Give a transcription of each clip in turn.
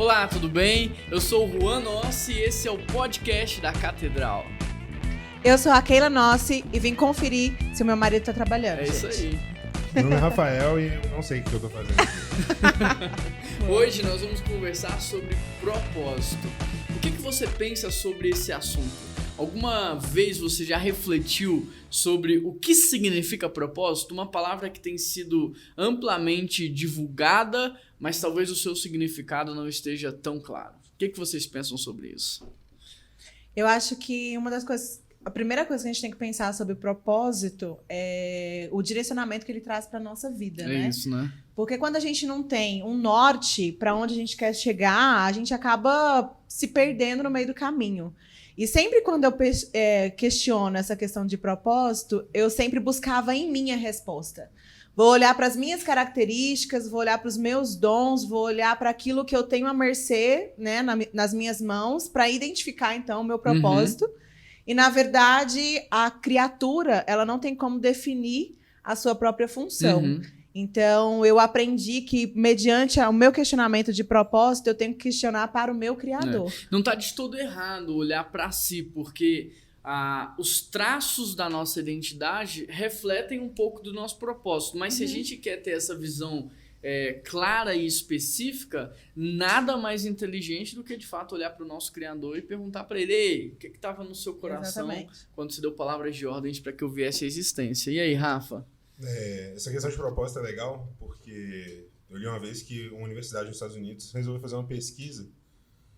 Olá, tudo bem? Eu sou o Juan Nossi e esse é o podcast da Catedral. Eu sou a Keila Nossi e vim conferir se o meu marido tá trabalhando, É isso aí. Meu nome é Rafael e eu não sei o que eu tô fazendo aqui. Hoje nós vamos conversar sobre propósito. O que você pensa sobre esse assunto? Alguma vez você já refletiu sobre o que significa propósito? Uma palavra que tem sido amplamente divulgada, mas talvez o seu significado não esteja tão claro. O que vocês pensam sobre isso? Eu acho que a primeira coisa que a gente tem que pensar sobre o propósito é o direcionamento que ele traz para nossa vida, né? É isso, né? Porque quando a gente não tem um norte para onde a gente quer chegar, a gente acaba se perdendo no meio do caminho. E sempre quando eu questiono essa questão de propósito, eu sempre buscava em mim a resposta. Vou olhar para as minhas características, vou olhar para os meus dons, vou olhar para aquilo que eu tenho à mercê, né, nas minhas mãos, para identificar, então, o meu propósito. E, na verdade, a criatura, ela não tem como definir a sua própria função. Então, eu aprendi que, mediante o meu questionamento de propósito, eu tenho que questionar para o meu Criador. Não está de todo errado olhar para si, porque os traços da nossa identidade refletem um pouco do nosso propósito. Mas se a gente quer ter essa visão clara e específica, nada mais inteligente do que, de fato, olhar para o nosso Criador e perguntar para ele: ei, o que estava no seu coração quando você deu palavras de ordens para que eu viesse à existência? E aí, Rafa? Essa questão de propósito é legal, porque eu li uma vez que uma universidade nos Estados Unidos resolveu fazer uma pesquisa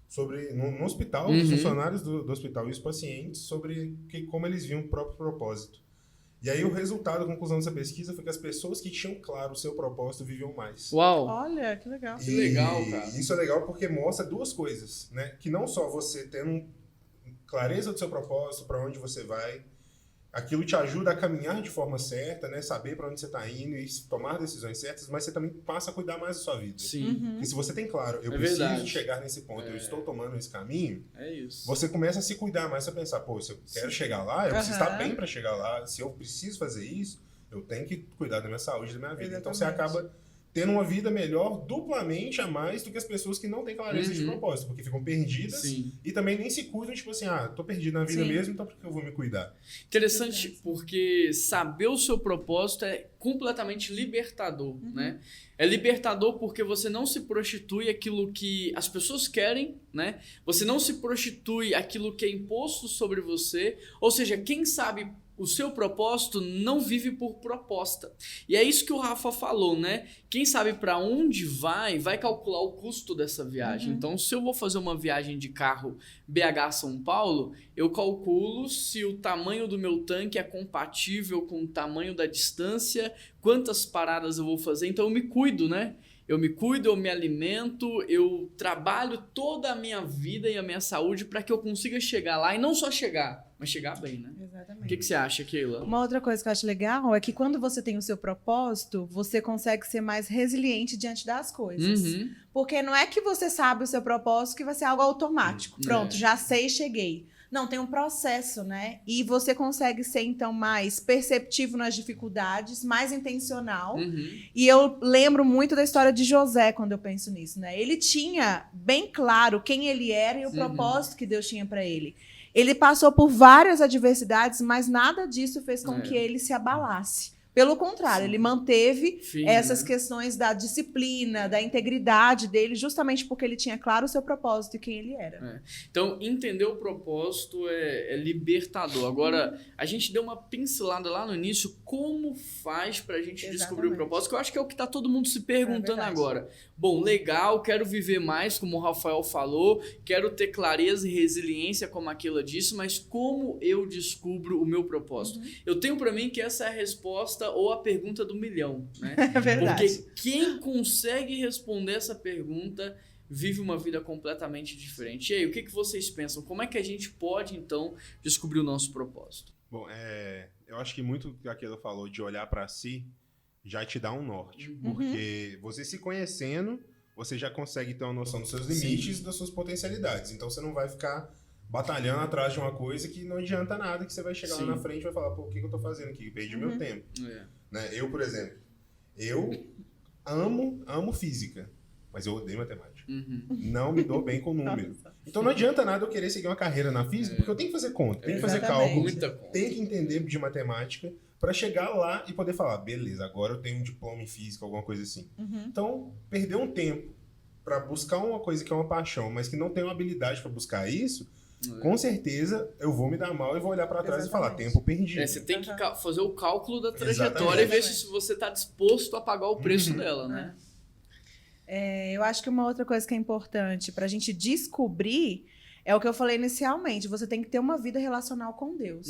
sobre, no hospital, os funcionários do hospital e os pacientes, sobre como eles viam o próprio propósito. E aí o resultado, a conclusão dessa pesquisa foi que as pessoas que tinham claro o seu propósito viviam mais. Uau! Olha, que legal. Que legal, cara. Isso é legal porque mostra duas coisas, né? Que não só você tendo clareza do seu propósito, para onde você vai, aquilo te ajuda a caminhar de forma certa, né? Saber para onde você está indo e tomar decisões certas, mas você também passa a cuidar mais da sua vida. Sim. Porque se você tem claro, eu preciso chegar nesse ponto, eu estou tomando esse caminho, você começa a se cuidar mais, a pensar, pô, se eu quero chegar lá, eu preciso estar bem para chegar lá, se eu preciso fazer isso, eu tenho que cuidar da minha saúde, da minha vida. Exatamente. Então você acaba tendo uma vida melhor, duplamente a mais do que as pessoas que não têm clareza de propósito, porque ficam perdidas e também nem se cuidam, tipo assim, tô perdido na vida mesmo, então por que eu vou me cuidar? Interessante, porque saber o seu propósito é completamente libertador, né? É libertador porque você não se prostitui aquilo que as pessoas querem, né? Você não se prostitui aquilo que é imposto sobre você, ou seja, quem sabe o seu propósito não vive por proposta. E é isso que o Rafa falou, né? Quem sabe para onde vai calcular o custo dessa viagem. Então, se eu vou fazer uma viagem de carro BH-São Paulo, eu calculo se o tamanho do meu tanque é compatível com o tamanho da distância, quantas paradas eu vou fazer. Então, eu me cuido, né? Eu me cuido, eu me alimento, eu trabalho toda a minha vida e a minha saúde para que eu consiga chegar lá e não só chegar, mas chegar bem, né? Exatamente. O que você acha, Keila? Uma outra coisa que eu acho legal é que quando você tem o seu propósito, você consegue ser mais resiliente diante das coisas. Porque não é que você sabe o seu propósito que vai ser algo automático. Pronto, já sei, cheguei. Não, tem um processo, né? E você consegue ser, então, mais perceptivo nas dificuldades, mais intencional. E eu lembro muito da história de José quando eu penso nisso, né? Ele tinha bem claro quem ele era e o propósito que Deus tinha para ele. Ele passou por várias adversidades, mas nada disso fez com que ele se abalasse. Pelo contrário, ele manteve essas questões da disciplina, da integridade dele, justamente porque ele tinha claro o seu propósito e quem ele era. Então, entender o propósito é libertador. Agora, a gente deu uma pincelada lá no início, como faz pra gente descobrir o propósito, que eu acho que é o que tá todo mundo se perguntando agora. Bom, legal, quero viver mais, como o Rafael falou, quero ter clareza e resiliência, como a Keila disse, mas como eu descubro o meu propósito? Eu tenho pra mim que essa é a resposta ou a pergunta do milhão, né? É verdade. Porque quem consegue responder essa pergunta vive uma vida completamente diferente. E aí, o que vocês pensam? Como é que a gente pode, então, descobrir o nosso propósito? Bom, eu acho que muito que aquilo falou de olhar para si já te dá um norte. Porque você se conhecendo, você já consegue ter uma noção dos seus limites e das suas potencialidades. Então, você não vai ficar batalhando atrás de uma coisa que não adianta nada, que você vai chegar lá na frente e vai falar, pô, o que eu tô fazendo aqui? Perdi meu tempo. Né? Eu, por exemplo, eu amo física. mas eu odeio matemática. Não me dou bem com número. Então não adianta nada eu querer seguir uma carreira na física, porque eu tenho que fazer conta, tenho que fazer cálculo, tenho que entender de matemática para chegar lá e poder falar, beleza, agora eu tenho um diploma em física, alguma coisa assim. Então, perder um tempo para buscar uma coisa que é uma paixão, mas que não tenho habilidade para buscar isso, com certeza eu vou me dar mal e vou olhar para trás e falar, tempo perdido. Você tem que fazer o cálculo da trajetória e ver se você está disposto a pagar o preço dela, né? Eu acho que uma outra coisa que é importante para a gente descobrir é o que eu falei inicialmente. Você tem que ter uma vida relacional com Deus.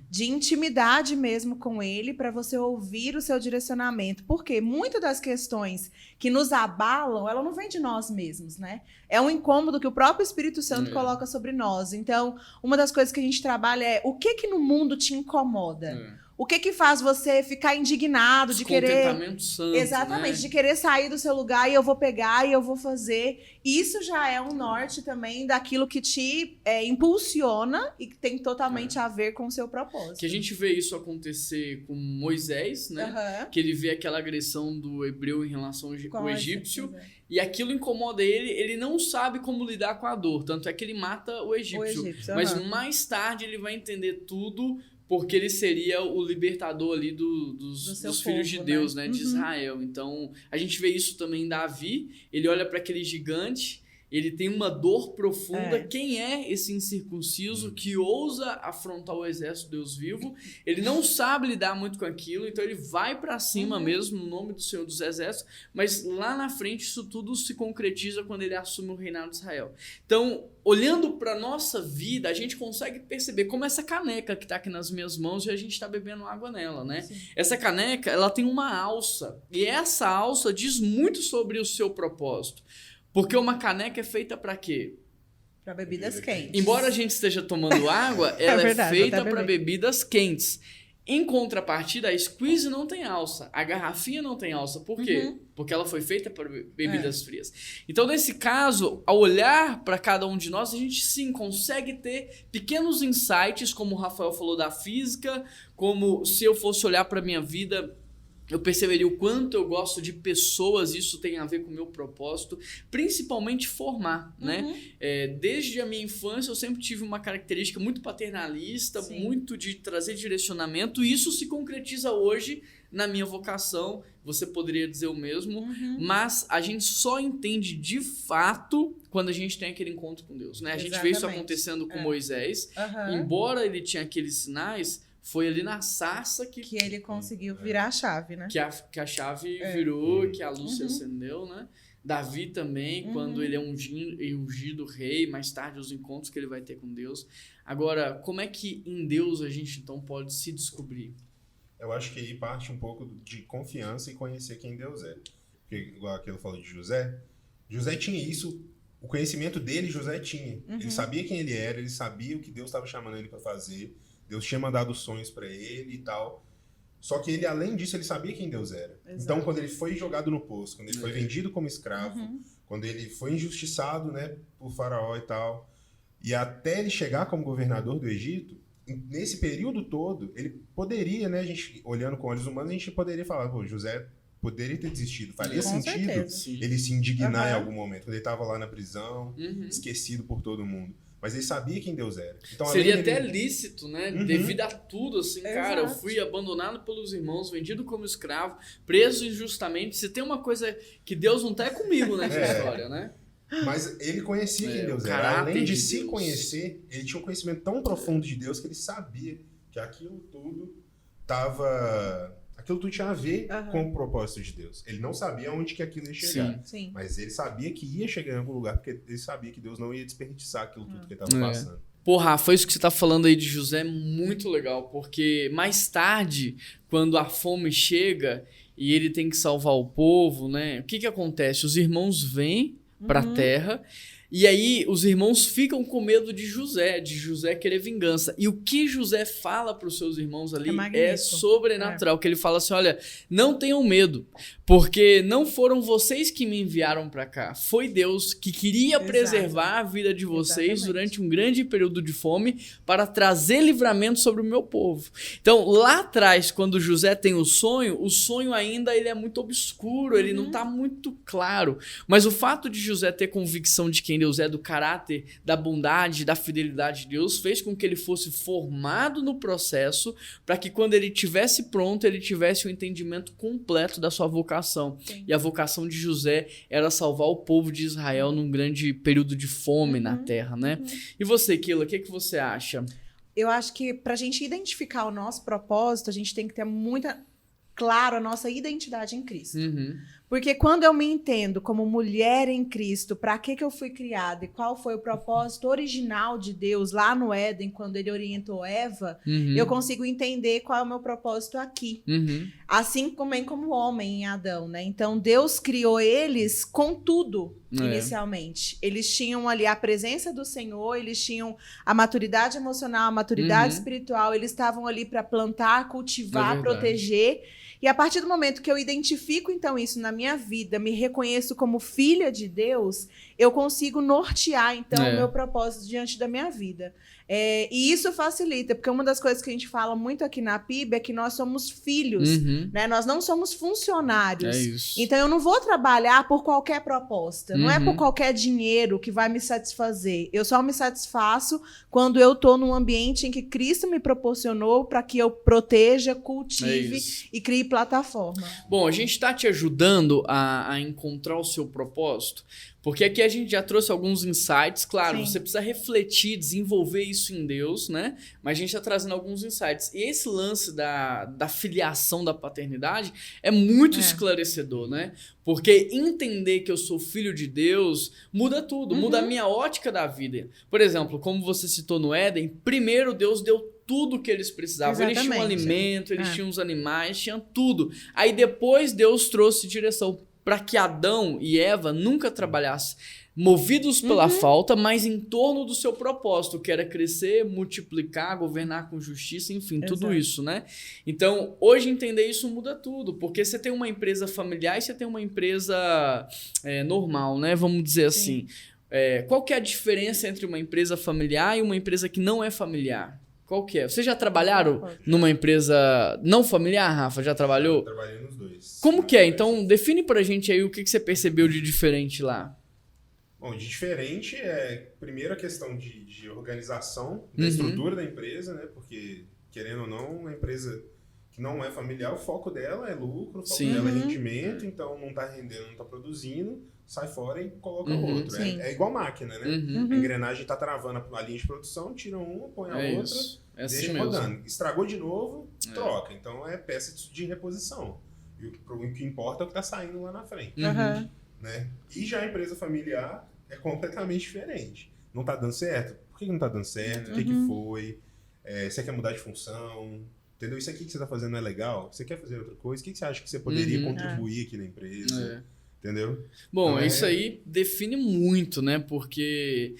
De intimidade mesmo com Ele, para você ouvir o seu direcionamento. Porque muitas das questões que nos abalam, ela não vem de nós mesmos, né? É um incômodo que o próprio Espírito Santo coloca sobre nós. Então, uma das coisas que a gente trabalha é o que no mundo te incomoda? O que faz você ficar indignado de querer... Descontentamento santo, exatamente, né? De querer sair do seu lugar e eu vou pegar e eu vou fazer. Isso já é um norte também daquilo que te impulsiona e que tem totalmente a ver com o seu propósito. Que a gente vê isso acontecer com Moisés, né? Que ele vê aquela agressão do hebreu em relação ao egípcio. E aquilo incomoda ele não sabe como lidar com a dor. Tanto é que ele mata o egípcio. Mas mais tarde ele vai entender tudo... Porque ele seria o libertador ali dos filhos de Deus, né? De Israel. Então, a gente vê isso também em Davi. Ele olha para aquele gigante, ele tem uma dor profunda. Quem é esse incircunciso que ousa afrontar o exército de Deus vivo? Ele não sabe lidar muito com aquilo, então ele vai para cima mesmo, no nome do Senhor dos Exércitos. Mas lá na frente, isso tudo se concretiza quando ele assume o reinado de Israel. Então, olhando para nossa vida, a gente consegue perceber como essa caneca que está aqui nas minhas mãos e a gente está bebendo água nela, né? Sim. Essa caneca, ela tem uma alça. E essa alça diz muito sobre o seu propósito. Porque uma caneca é feita para quê? Para bebidas quentes. Embora a gente esteja tomando água, ela é feita para bebidas quentes. Em contrapartida, a squeeze não tem alça. A garrafinha não tem alça. Por quê? Porque ela foi feita para bebidas frias. Então, nesse caso, ao olhar para cada um de nós, a gente sim consegue ter pequenos insights, como o Rafael falou da física, como se eu fosse olhar para a minha vida... Eu perceberia o quanto eu gosto de pessoas, isso tem a ver com o meu propósito, principalmente formar, né? Desde a minha infância eu sempre tive uma característica muito paternalista, muito de trazer direcionamento, e isso se concretiza hoje na minha vocação, você poderia dizer o mesmo, mas a gente só entende de fato quando a gente tem aquele encontro com Deus, né? A gente vê isso acontecendo com Moisés, embora ele tinha aqueles sinais... Foi ali na sarça que ele conseguiu virar a chave, né? Que a chave virou, que a luz se acendeu, né? Davi também, quando ele é ungido rei, mais tarde os encontros que ele vai ter com Deus. Agora, como é que em Deus a gente então pode se descobrir? Eu acho que aí parte um pouco de confiança e conhecer quem Deus é. Porque, igual aquilo falou de José, José tinha isso, o conhecimento dele José tinha. Ele sabia quem ele era, ele sabia o que Deus estava chamando ele para fazer. Deus tinha mandado sonhos para ele e tal. Só que ele, além disso, ele sabia quem Deus era. Exato. Então, quando ele foi jogado no poço, quando ele foi vendido como escravo, quando ele foi injustiçado, né, por Faraó e tal, e até ele chegar como governador do Egito, nesse período todo, ele poderia, né, a gente, olhando com olhos humanos, a gente poderia falar, pô, José poderia ter desistido. Faria sentido ele se indignar em algum momento, quando ele estava lá na prisão, esquecido por todo mundo. Mas ele sabia quem Deus era. Então, seria até lícito, né? Devido a tudo, assim, cara, eu fui abandonado pelos irmãos, vendido como escravo, preso injustamente. Se tem uma coisa que Deus não tá é comigo nessa história, né? Mas ele conhecia quem Deus era. Além de se conhecer, ele tinha um conhecimento tão profundo de Deus que ele sabia que aquilo tudo tinha a ver com o propósito de Deus. Ele não sabia onde que aquilo ia chegar. Sim. Mas ele sabia que ia chegar em algum lugar, porque ele sabia que Deus não ia desperdiçar aquilo tudo que ele estava passando. Pô, Rafa, isso que você tá falando aí de José é muito legal, porque mais tarde, quando a fome chega e ele tem que salvar o povo, né? O que acontece? Os irmãos vêm pra terra E aí os irmãos ficam com medo de José querer vingança. E o que José fala para os seus irmãos ali é sobrenatural. Que ele fala assim, olha, não tenham medo, porque não foram vocês que me enviaram para cá. Foi Deus que queria preservar a vida de vocês durante um grande período de fome para trazer livramento sobre o meu povo. Então, lá atrás, quando José tem o sonho ainda ele é muito obscuro, ele não está muito claro. Mas o fato de José ter convicção de quem Deus é, do caráter, da bondade, da fidelidade de Deus, fez com que ele fosse formado no processo para que quando ele tivesse pronto, ele tivesse o entendimento completo da sua vocação. Sim. E a vocação de José era salvar o povo de Israel num grande período de fome na terra, né? E você, Keila, o que você acha? Eu acho que para a gente identificar o nosso propósito, a gente tem que ter muita claro a nossa identidade em Cristo. Porque quando eu me entendo como mulher em Cristo, para que eu fui criada e qual foi o propósito original de Deus lá no Éden, quando ele orientou Eva, eu consigo entender qual é o meu propósito aqui. Assim também como homem em Adão, né? Então, Deus criou eles com tudo, inicialmente. Eles tinham ali a presença do Senhor, eles tinham a maturidade emocional, a maturidade espiritual, eles estavam ali para plantar, cultivar, proteger. E a partir do momento que eu identifico, então, isso na minha vida, me reconheço como filha de Deus, eu consigo nortear, então, o meu propósito diante da minha vida. E isso facilita, porque uma das coisas que a gente fala muito aqui na PIB é que nós somos filhos, né? Nós não somos funcionários. É isso. Então, eu não vou trabalhar por qualquer proposta. Não é por qualquer dinheiro que vai me satisfazer. Eu só me satisfaço quando eu estou num ambiente em que Cristo me proporcionou para que eu proteja, cultive e crie plataforma. Bom, a gente está te ajudando a encontrar o seu propósito, porque aqui a gente já trouxe alguns insights. Claro, você precisa refletir, desenvolver isso em Deus, né? Mas a gente está trazendo alguns insights. E esse lance da filiação da paternidade é muito esclarecedor, né? Porque entender que eu sou filho de Deus muda tudo, muda a minha ótica da vida. Por exemplo, como você citou no Éden, primeiro Deus deu tudo o que eles precisavam. Eles tinham alimento, eles tinham os animais, tinham tudo. Aí depois Deus trouxe direção para que Adão e Eva nunca trabalhassem movidos pela falta, mas em torno do seu propósito, que era crescer, multiplicar, governar com justiça, enfim, tudo isso, né? Então, hoje entender isso muda tudo, porque você tem uma empresa familiar e você tem uma empresa normal, né? Vamos dizer assim. Qual que é a diferença entre uma empresa familiar e uma empresa que não é familiar? Qual que é? Vocês já trabalharam numa empresa não familiar, Rafa? Já trabalhou? Eu trabalhei nos dois. Como que é? Então, define pra gente aí o que você percebeu de diferente lá. Bom, de diferente primeiro a questão de organização, da estrutura da empresa, né? Porque, querendo ou não, uma empresa que não é familiar, o foco dela é lucro, o foco dela é rendimento, então não tá rendendo, não tá produzindo, sai fora e coloca outro. É igual máquina, né? A engrenagem tá travando a linha de produção, tira uma, põe a outra, deixa rodando. Estragou de novo, troca. Então é peça de reposição. E o que importa é o que tá saindo lá na frente. Né? E já a empresa familiar é completamente diferente. Não tá dando certo? Por que não tá dando certo? O que foi? Você quer mudar de função? Entendeu? Isso aqui que você tá fazendo não é legal? Você quer fazer outra coisa? O que você acha que você poderia contribuir aqui na empresa? Entendeu? Bom, então, isso aí define muito, né? Porque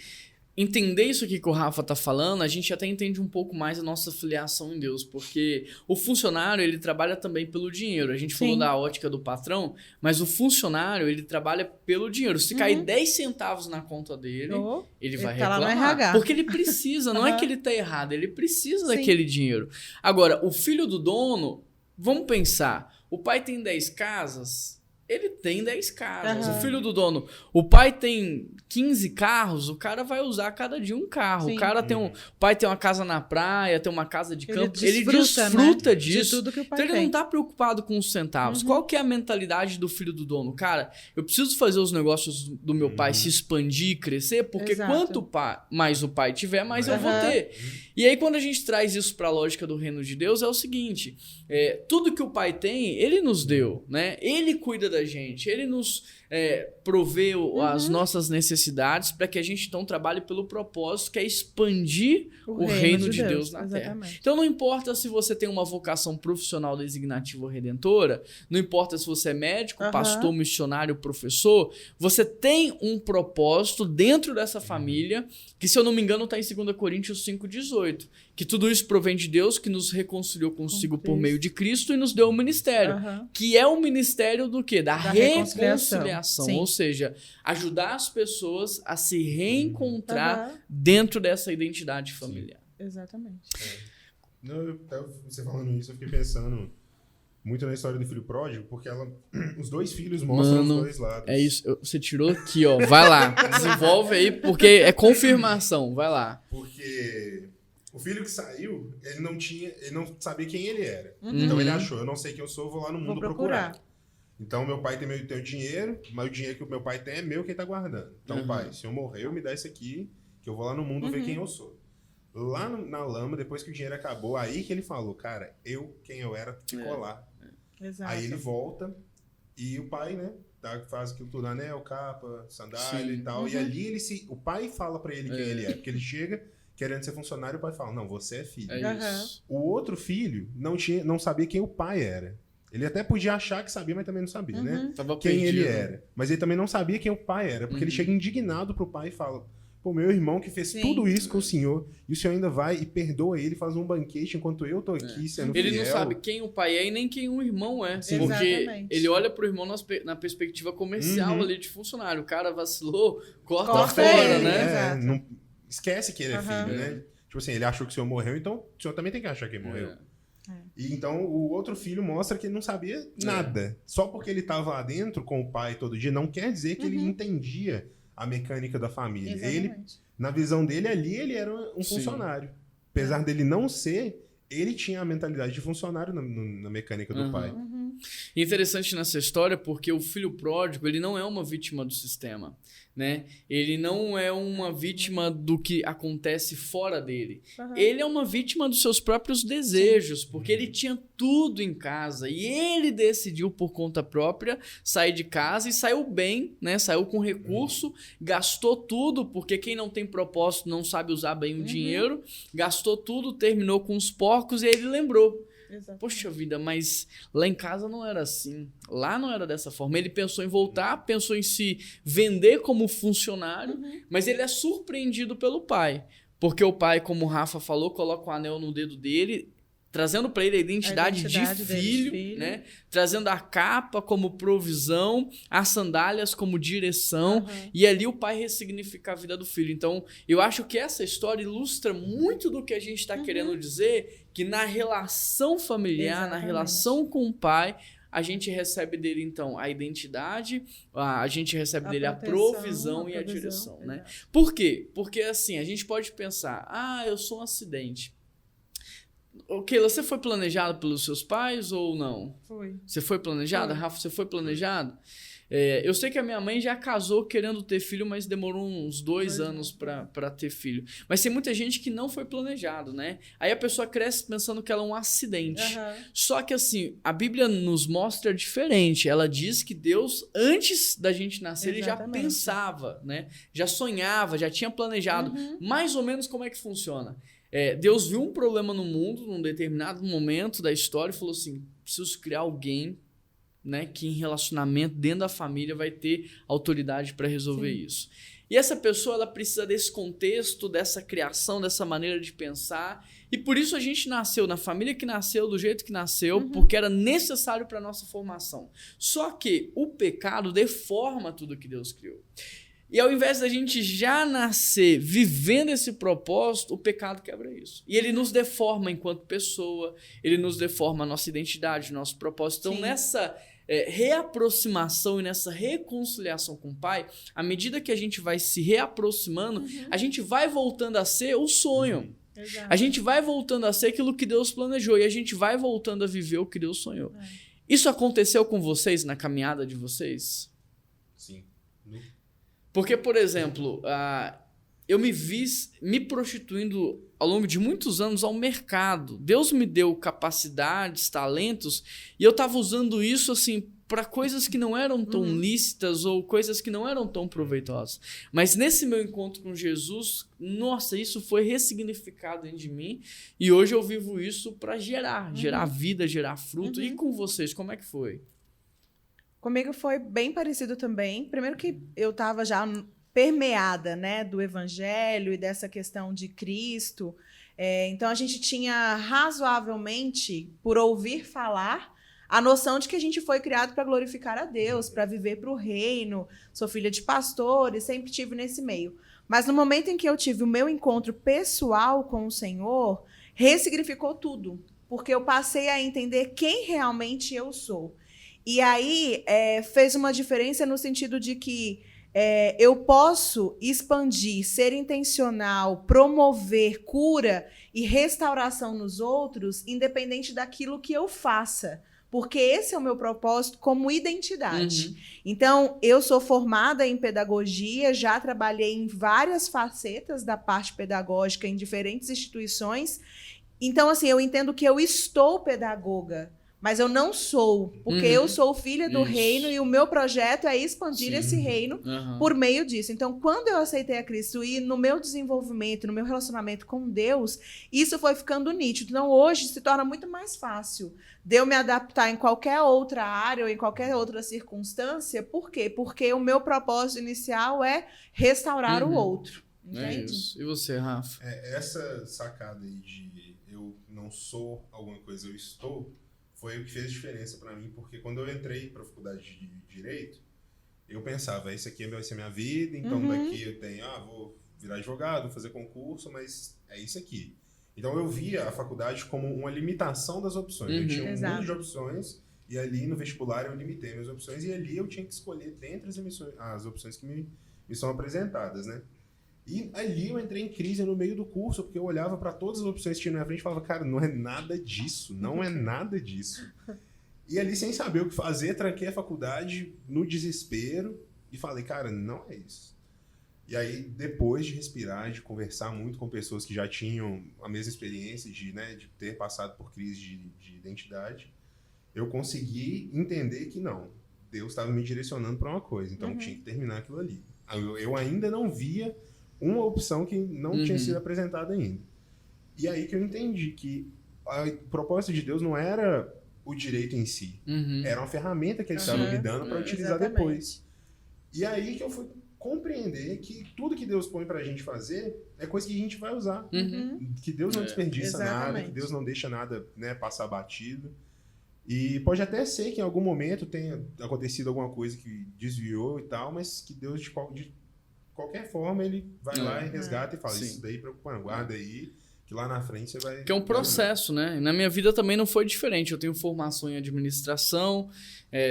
entender isso aqui que o Rafa tá falando, a gente até entende um pouco mais a nossa filiação em Deus, porque o funcionário, ele trabalha também pelo dinheiro. A gente falou da ótica do patrão, mas o funcionário, ele trabalha pelo dinheiro. Se cair 10 centavos na conta dele, ele vai reclamar. Porque ele precisa, não é que ele tá errado, ele precisa daquele dinheiro. Agora, o filho do dono, vamos pensar, o pai tem 10 casas... Ele tem 10 casas. O filho do dono, o pai tem 15 carros, o cara vai usar cada dia um carro. O cara tem o pai tem uma casa na praia, tem uma casa de campo. Ele desfruta disso. De tudo que o pai então ele não tá preocupado com os centavos. Qual que é a mentalidade do filho do dono? Cara, eu preciso fazer os negócios do meu pai se expandir e crescer, porque quanto mais o pai tiver, mais eu vou ter. E aí quando a gente traz isso para a lógica do reino de Deus, é o seguinte, tudo que o pai tem, ele nos deu, né? Ele cuida da da gente, ele nos provê as nossas necessidades para que a gente então trabalhe pelo propósito que é expandir o reino de Deus na Terra. Então não importa se você tem uma vocação profissional designativa ou redentora, não importa se você é médico, pastor, missionário, professor, você tem um propósito dentro dessa família, que se eu não me engano está em 2 Coríntios 5,18, que tudo isso provém de Deus, que nos reconciliou consigo por meio de Cristo e nos deu um ministério, que é o ministério do quê? Da reconciliação. Ou seja, ajudar as pessoas a se reencontrar dentro dessa identidade familiar. Exatamente. Não, você falando isso, eu fiquei pensando muito na história do filho pródigo, porque os dois filhos mostram os dois lados. É isso, você tirou aqui, ó. Vai lá, desenvolve aí, porque é confirmação, vai lá. Porque o filho que saiu, ele não sabia quem ele era. Então ele achou, eu não sei quem eu sou, vou lá no mundo procurar. Então, meu pai tem o dinheiro, mas o dinheiro que o meu pai tem é meu, quem tá guardando. Então, pai, se eu morrer, me dá isso aqui, que eu vou lá no mundo ver quem eu sou. Lá na lama, depois que o dinheiro acabou, aí que ele falou, cara, quem eu era, ficou lá. Exato. Aí ele volta e o pai, né, faz aquilo tudo, anel, capa, sandália e tal. E ali o pai fala pra ele quem ele é, porque ele chega querendo ser funcionário, o pai fala, não, você é filho. O outro filho não sabia quem o pai era. Ele até podia achar que sabia, mas também não sabia, né? Quem ele era. Mas ele também não sabia quem o pai era, porque ele chega indignado pro pai e fala, pô, meu irmão que fez tudo isso com o senhor, e o senhor ainda vai e perdoa ele, faz um banquete enquanto eu tô aqui sendo fiel. Ele não sabe quem o pai é e nem quem o irmão é. Porque ele olha pro irmão na perspectiva comercial ali de funcionário. O cara vacilou, corta fora, né? Não esquece que ele é filho, né? Tipo assim, ele achou que o senhor morreu, então o senhor também tem que achar que ele morreu. E então o outro filho mostra que ele não sabia nada. Só porque ele estava lá dentro com o pai todo dia, não quer dizer que ele entendia a mecânica da família. Ele, na visão dele ali, ele era um funcionário. Apesar dele não ser, ele tinha a mentalidade de funcionário na mecânica do pai. Interessante nessa história porque o filho pródigo, ele não é uma vítima do sistema, né? Ele não é uma vítima do que acontece fora dele. Ele é uma vítima dos seus próprios desejos, porque ele tinha tudo em casa e ele decidiu por conta própria sair de casa e saiu bem, né? Saiu com recurso, gastou tudo, porque quem não tem propósito não sabe usar bem o dinheiro, gastou tudo, terminou com os porcos e aí ele lembrou. Exatamente. Poxa vida, mas lá em casa não era assim. Lá não era dessa forma. Ele pensou em voltar, pensou em se vender como funcionário, mas ele é surpreendido pelo pai. Porque o pai, como o Rafa falou, coloca o anel no dedo dele, trazendo para ele a identidade de filho, né? Trazendo a capa como provisão, as sandálias como direção, e ali o pai ressignifica a vida do filho. Então, eu acho que essa história ilustra muito do que a gente está querendo dizer, que na relação familiar, na relação com o pai, a gente recebe dele, então, a identidade, a gente recebe dele a provisão e a direção, né? Por quê? Porque, assim, a gente pode pensar, eu sou um acidente. Ok, você foi planejado pelos seus pais ou não? Foi. Você foi planejada? Rafa, você foi planejado? Eu sei que a minha mãe já casou querendo ter filho, mas demorou uns 2 anos para ter filho. Mas tem muita gente que não foi planejado, né? Aí a pessoa cresce pensando que ela é um acidente. Só que assim, a Bíblia nos mostra diferente. Ela diz que Deus, antes da gente nascer, ele já pensava, né? Já sonhava, já tinha planejado. Mais ou menos como é que funciona. Deus viu um problema no mundo num determinado momento da história e falou assim, preciso criar alguém, né, que em relacionamento dentro da família vai ter autoridade para resolver isso. E essa pessoa ela precisa desse contexto, dessa criação, dessa maneira de pensar. E por isso a gente nasceu na família que nasceu, do jeito que nasceu, porque era necessário para a nossa formação. Só que o pecado deforma tudo que Deus criou. E ao invés da gente já nascer vivendo esse propósito, o pecado quebra isso. E ele nos deforma enquanto pessoa, ele nos deforma a nossa identidade, nosso propósito. Então, nessa reaproximação e nessa reconciliação com o Pai, à medida que a gente vai se reaproximando, a gente vai voltando a ser o sonho. A gente vai voltando a ser aquilo que Deus planejou e a gente vai voltando a viver o que Deus sonhou. Isso aconteceu com vocês na caminhada de vocês? Sim. Porque, por exemplo, eu me vi me prostituindo ao longo de muitos anos ao mercado. Deus me deu capacidades, talentos, e eu estava usando isso assim para coisas que não eram tão lícitas ou coisas que não eram tão proveitosas. Mas nesse meu encontro com Jesus, nossa, isso foi ressignificado dentro de mim e hoje eu vivo isso para gerar vida, gerar fruto. E com vocês, como é que foi? Comigo foi bem parecido também. Primeiro que eu estava já permeada, né, do evangelho e dessa questão de Cristo. Então a gente tinha razoavelmente, por ouvir falar, a noção de que a gente foi criado para glorificar a Deus, para viver para o reino. Sou filha de pastores, sempre tive nesse meio. Mas no momento em que eu tive o meu encontro pessoal com o Senhor, ressignificou tudo. Porque eu passei a entender quem realmente eu sou. E aí fez uma diferença no sentido de que eu posso expandir, ser intencional, promover cura e restauração nos outros, independente daquilo que eu faça. Porque esse é o meu propósito como identidade. Então, eu sou formada em pedagogia, já trabalhei em várias facetas da parte pedagógica em diferentes instituições. Então, assim, eu entendo que eu estou pedagoga, mas eu não sou, porque eu sou filha do reino e o meu projeto é expandir esse reino por meio disso. Então, quando eu aceitei a Cristo e no meu desenvolvimento, no meu relacionamento com Deus, isso foi ficando nítido. Então, hoje se torna muito mais fácil de eu me adaptar em qualquer outra área ou em qualquer outra circunstância. Por quê? Porque o meu propósito inicial é restaurar o outro. Entende? E você, Rafa? Essa sacada aí de eu não sou alguma coisa, eu estou, foi o que fez diferença para mim, porque quando eu entrei para a faculdade de Direito, eu pensava, isso aqui vai ser minha vida, então daqui eu tenho, vou virar advogado, vou fazer concurso, mas é isso aqui. Então eu via a faculdade como uma limitação das opções. Eu tinha um mundo de opções e ali no vestibular eu limitei minhas opções e ali eu tinha que escolher dentre as opções que me são apresentadas, né? E ali eu entrei em crise no meio do curso, porque eu olhava para todas as opções que tinha na minha frente e falava, cara, não é nada disso, não é nada disso. E ali, sem saber o que fazer, tranquei a faculdade no desespero e falei, cara, não é isso. E aí, depois de respirar, de conversar muito com pessoas que já tinham a mesma experiência de ter passado por crise de identidade, eu consegui entender que não, Deus estava me direcionando para uma coisa, então eu tinha que terminar aquilo ali. Eu ainda não via uma opção que não tinha sido apresentada ainda. E aí que eu entendi que o propósito de Deus não era o direito em si. Era uma ferramenta que ele estava me dando para utilizar depois. E aí que eu fui compreender que tudo que Deus põe pra gente fazer é coisa que a gente vai usar. Que Deus não desperdiça nada, que Deus não deixa nada, né, passar batido. E pode até ser que em algum momento tenha acontecido alguma coisa que desviou e tal, mas que Deus de qualquer forma, ele vai lá e resgata e fala, isso daí, preocupa, guarda aí, que lá na frente você vai... Que é um processo, né? Na minha vida também não foi diferente. Eu tenho formação em administração,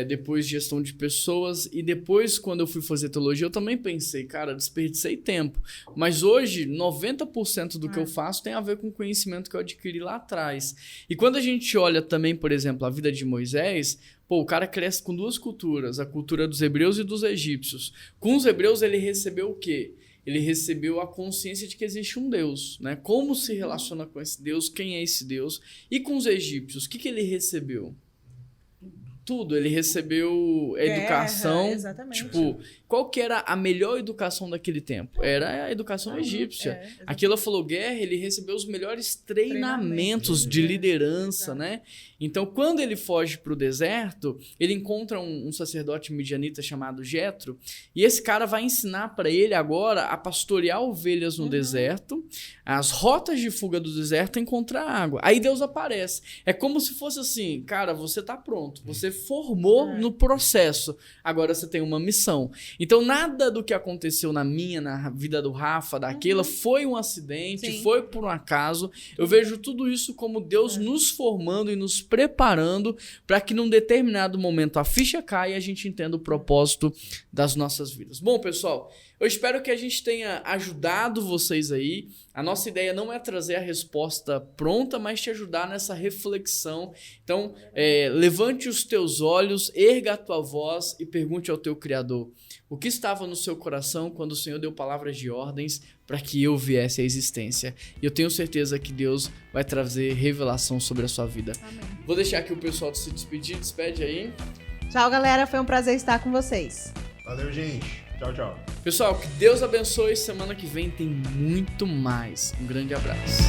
depois gestão de pessoas, e depois, quando eu fui fazer teologia, eu também pensei, cara, desperdicei tempo. Mas hoje, 90% do que eu faço tem a ver com o conhecimento que eu adquiri lá atrás. E quando a gente olha também, por exemplo, a vida de Moisés... Pô, o cara cresce com duas culturas, a cultura dos hebreus e dos egípcios. Com os hebreus, ele recebeu o quê? Ele recebeu a consciência de que existe um Deus, né? Como se relaciona com esse Deus, quem é esse Deus? E com os egípcios, o que ele recebeu? Tudo. Ele recebeu educação. Exatamente. Tipo, qual que era a melhor educação daquele tempo? Era a educação egípcia. Aqui ela falou guerra, ele recebeu os melhores treinamentos de liderança, né? Então, quando ele foge para o deserto, ele encontra um sacerdote midianita chamado Jetro, e esse cara vai ensinar para ele agora a pastorear ovelhas no deserto, as rotas de fuga do deserto, encontrar água. Aí Deus aparece. É como se fosse assim, cara, você tá pronto, você formou no processo, agora você tem uma missão. Então, nada do que aconteceu na vida do Rafa, daquela, foi um acidente, foi por um acaso. Eu vejo tudo isso como Deus nos formando e nos preparando para que num determinado momento a ficha caia e a gente entenda o propósito das nossas vidas. Bom, pessoal, eu espero que a gente tenha ajudado vocês aí. A nossa ideia não é trazer a resposta pronta, mas te ajudar nessa reflexão. Então, levante os teus olhos, erga a tua voz e pergunte ao teu Criador: o que estava no seu coração quando o Senhor deu palavras de ordens para que eu viesse à existência? E eu tenho certeza que Deus vai trazer revelação sobre a sua vida. Amém. Vou deixar aqui o pessoal se despedir. Despede aí. Tchau, galera. Foi um prazer estar com vocês. Valeu, gente. Tchau, tchau. Pessoal, que Deus abençoe. Semana que vem tem muito mais. Um grande abraço.